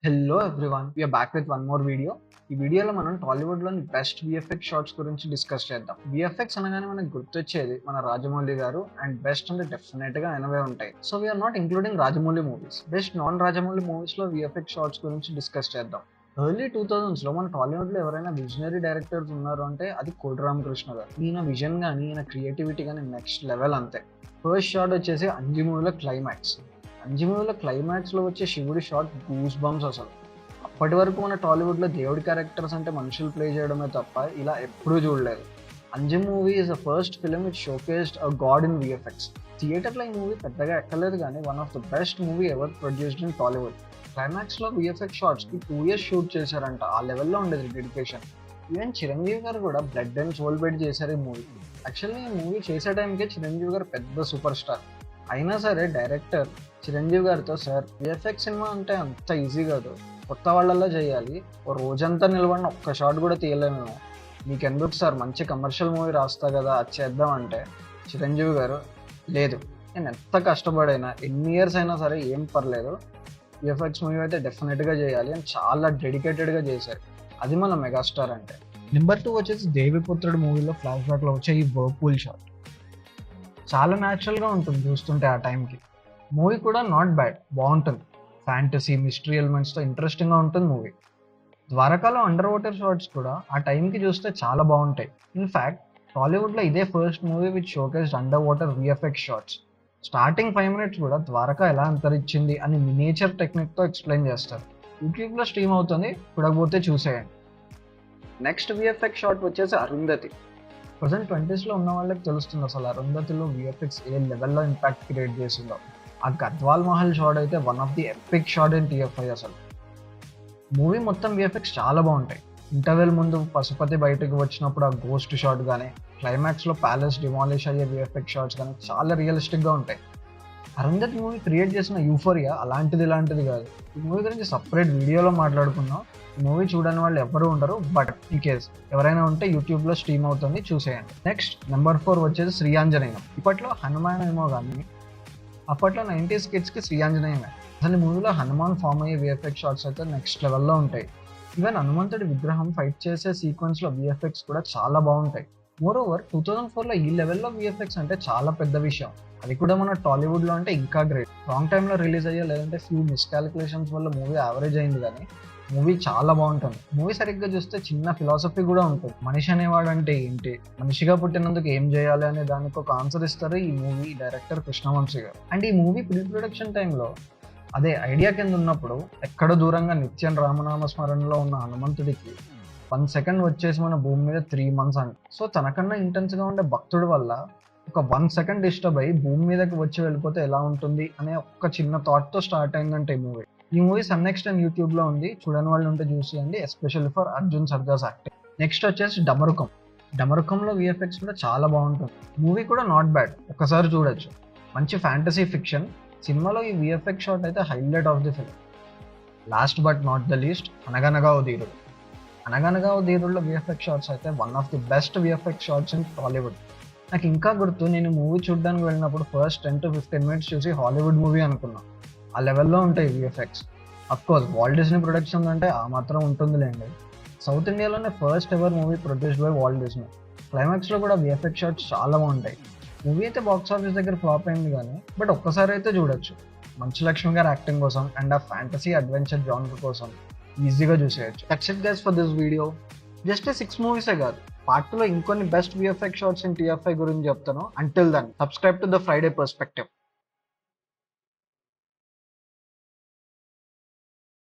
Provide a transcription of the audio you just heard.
Hello everyone, we're back with one more video. ఈ వీడియోలో మనం టాలీవుడ్లోని బెస్ట్ విఎఫ్ఎక్స్ షార్ట్స్ గురించి డిస్కస్ చేద్దాం. విఎఫ్ఎక్స్ అనగానే మనకు గుర్తొచ్చేది మన రాజమౌళి గారు అండ్ బెస్ట్ అంటే డెఫినెట్గా ఆయనవే ఉంటాయి. So we're not including Rajamouli movies. Best non Rajamouli మూవీస్లో విఎఫ్ఎక్స్ షార్ట్స్ గురించి డిస్కస్ చేద్దాం. ఎర్లీ 2000s మన టాలీవుడ్లో ఎవరైనా విజనరీ డైరెక్టర్స్ ఉన్నారు అంటే అది కోటి రామకృష్ణ గారు. ఈయన విజన్ కానీ ఈయన క్రియేటివిటీ కానీ నెక్స్ట్ లెవెల్ అంతే. ఫస్ట్ షార్ట్ వచ్చేసి అంజి మూవీలో క్లైమాక్స్. అంజి మూవీలో క్లైమాక్స్లో వచ్చే శివుడి షాట్ గూస్ బంప్స్ అసలు. అప్పటి వరకు మన టాలీవుడ్లో దేవుడి క్యారెక్టర్స్ అంటే మనుషులు ప్లే చేయడమే తప్ప ఇలా ఎప్పుడూ చూడలేదు. Anji movie is the first film which showcased a God in VFX. థియేటర్లో ఈ మూవీ పెద్దగా ఎక్కలేదు కానీ one of the best movie ever produced in Tollywood. క్లైమాక్స్లో విఎఫ్ఎక్స్ షార్ట్స్కి 2 years షూట్ చేశారంట. ఆ లెవెల్లో ఉండేది డెడికేషన్. ఈవెన్ చిరంజీవి గారు కూడా బ్లడ్ అండ్ సోల్ పెట్టి చేశారు ఈ మూవీ. యాక్చువల్లీ ఈ మూవీ చేసే టైంకే చిరంజీవి గారు పెద్ద సూపర్ స్టార్. అయినా సరే డైరెక్టర్ చిరంజీవి గారితో, సార్ విఎఫ్ఎక్స్ సినిమా అంటే అంత ఈజీ కాదు, కొత్త వాళ్ళల్లో చేయాలి, ఓ రోజంతా నిలబడిన ఒక్క షాట్ కూడా తీయలేము, మీకెందుకు సార్, మంచి కమర్షియల్ మూవీ రాస్తా కదా అది చేద్దాం అంటే చిరంజీవి గారు, లేదు నేను ఎంత కష్టపడైనా ఎన్ని ఇయర్స్ అయినా సరే ఏం పర్లేదు, విఎఫ్ఎక్స్ మూవీ అయితే డెఫినెట్గా చేయాలి అని చాలా డెడికేటెడ్గా చేశారు. అది మన మెగాస్టార్ అంటే. నెంబర్ 2 వచ్చేసి దేవిపుత్రుడు మూవీలో ఫ్లాష్ బ్యాక్లో వచ్చే ఈ వర్పూల్ షాట్. చాలా న్యాచురల్గా ఉంటుంది చూస్తుంటే ఆ టైంకి. మూవీ కూడా నాట్ బ్యాడ్, బాగుంటుంది. ఫ్యాంటసీ మిస్టరీ ఎలిమెంట్స్తో ఇంట్రెస్టింగ్గా ఉంటుంది మూవీ. ద్వారకాలో అండర్ వాటర్ షాట్స్ కూడా ఆ టైంకి చూస్తే చాలా బాగుంటాయి. ఇన్ఫ్యాక్ట్ టాలీవుడ్లో ఇదే first movie which showcased under water VFX shots. Starting 5 minutes కూడా ద్వారకా ఎలా అంతరించింది అని మినియేచర్ టెక్నిక్తో ఎక్స్ప్లెయిన్ చేస్తారు. యూట్యూబ్లో స్ట్రీమ్ అవుతుంది, చూడకపోతే చూసేయండి. నెక్స్ట్ విఎఫ్ఎక్స్ షాట్ వచ్చేసి అరుంధతి. ప్రజెంట్ 20sలో ఉన్న వాళ్ళకి తెలుస్తుంది అసలు అరుంధతిలో విఎఫ్ఎక్స్ ఏ లెవెల్లో ఇంపాక్ట్ క్రియేట్ చేసిందో. ఆ గద్వాల్ మహల్ షాట్ అయితే one of the epic shot in TFI అసలు. మూవీ మొత్తం విఎఫ్ఎక్స్ చాలా బాగుంటాయి. ఇంటర్వెల్ ముందు పశుపతి బయటకు వచ్చినప్పుడు ఆ గోస్ట్ షాట్ కానీ, క్లైమాక్స్లో ప్యాలెస్ డిమాలిష్ అయ్యే విఎఫ్ఎక్స్ షాట్స్ కానీ చాలా రియలిస్టిక్గా ఉంటాయి. అరుంధతి మూవీ క్రియేట్ చేసిన యూఫోరియా ఇలాంటిది కాదు. ఈ మూవీ గురించి సపరేట్ వీడియోలో మాట్లాడుకున్నాం. ఈ మూవీ చూడని వాళ్ళు ఎవరు ఉండరు, బట్ ఇన్ కేస్ ఎవరైనా ఉంటే యూట్యూబ్లో స్ట్రీమ్ అవుతుంది, చూసేయండి. నెక్స్ట్ నెంబర్ 4 వచ్చేసి శ్రీయాంజనేయం. ఇప్పట్లో హనుమాన్ ఏమో కానీ అప్పట్లో 90s కిడ్స్కి శ్రీయాంజనేయమే. అసలు ఈ మూవీలో హనుమాన్ ఫామ్ అయ్యే విఎఫ్ఎక్స్ షాట్స్ అయితే నెక్స్ట్ లెవెల్లో ఉంటాయి. ఈవెన్ హనుమంతుడి విగ్రహం ఫైట్ చేసే సీక్వెన్స్లో విఎఫ్ఎక్స్ కూడా చాలా బాగుంటాయి. మోరోవర్ 2004లో ఈ లెవెల్లో విఎఫ్ఎక్స్ అంటే చాలా పెద్ద విషయం. అది కూడా మన టాలీవుడ్లో అంటే ఇంకా గ్రేట్. రాంగ్ టైంలో రిలీజ్ అయ్యే లేదంటే ఫ్యూ మిస్కాలిక్యులేషన్స్ వల్ల మూవీ యావరేజ్ అయింది, కానీ మూవీ చాలా బాగుంటుంది. మూవీ సరిగ్గా చూస్తే చిన్న ఫిలాసఫీ కూడా ఉంటుంది. మనిషి అనేవాడు అంటే ఏంటి, మనిషిగా పుట్టినందుకు ఏం చేయాలి అనే దానికి ఒక ఆన్సర్ ఇస్తారు ఈ మూవీ డైరెక్టర్ కృష్ణవంశీ గారు. అండ్ ఈ మూవీ ప్రీ ప్రొడక్షన్ టైంలో అదే ఐడియా కింద ఉన్నప్పుడు ఎక్కడో దూరంగా నిత్యం రామనామ స్మరణలో ఉన్న హనుమంతుడికి 1 second వచ్చేసి మన భూమి మీద 3 months అంట. సో తనకన్నా ఇంటెన్స్గా ఉండే భక్తుడి వల్ల ఒక 1 second డిస్టర్బ్ అయ్యి భూమి మీదకి వచ్చి వెళ్ళిపోతే ఎలా ఉంటుంది అనే ఒక చిన్న థాట్తో స్టార్ట్ అయిందంటే ఈ మూవీ. ఈ మూవీ సన్ నెక్స్ట్ అండ్ యూట్యూబ్లో ఉంది, చూడని వాళ్ళు ఉంటే చూసేయండి, especially for Arjun Sarja's acting. Next వచ్చేసి డమరుకం. డమరుకంలో విఎఫ్ఎక్స్ కూడా చాలా బాగుంటుంది. మూవీ కూడా నాట్ బ్యాడ్, ఒకసారి చూడొచ్చు. మంచి ఫ్యాంటసీ ఫిక్షన్. సినిమాలో ఈ విఎఫ్ఎక్స్ షాట్ అయితే highlight of the film. Last but not the least Anaganaga O Dheerudu. Anaganaga O ధీరుడులో విఎఫ్ఎక్స్ షాట్స్ అయితే one of the best VFX shots in Tollywood. నాకు ఇంకా గుర్తు, నేను మూవీ చూడడానికి వెళ్ళినప్పుడు ఫస్ట్ 10 to 15 minutes చూసి హాలీవుడ్ మూవీ అనుకున్నాను. ఆ లెవెల్లో ఉంటాయి VFX. Of course Walt Disney production అంటే ఆ మాత్రం ఉంటుందిలేండి. సౌత్ ఇండియాలోనే first ever movie produced by Walt Disney. క్లైమాక్స్లో కూడా విఎఫ్ఎక్స్ షాట్స్ చాలా బాగుంటాయి. మూవీ అయితే బాక్స్ ఆఫీస్ దగ్గర ఫ్లాప్ అయింది కానీ, బట్ ఒక్కసారి అయితే చూడొచ్చు. మంచు లక్ష్మి గారి యాక్టింగ్ కోసం అండ్ ఆ ఫ్యాంటసీ అడ్వెంచర్ జానర్ కోసం ఈజీగా చూసేయచ్చు. That's it guys for this video. Just 6 మూవీసే కాదు, పార్ట్ 2లో ఇంకొన్ని best VFX shots in TFI గురించి చెప్తాను. Until then subscribe to the Friday perspective.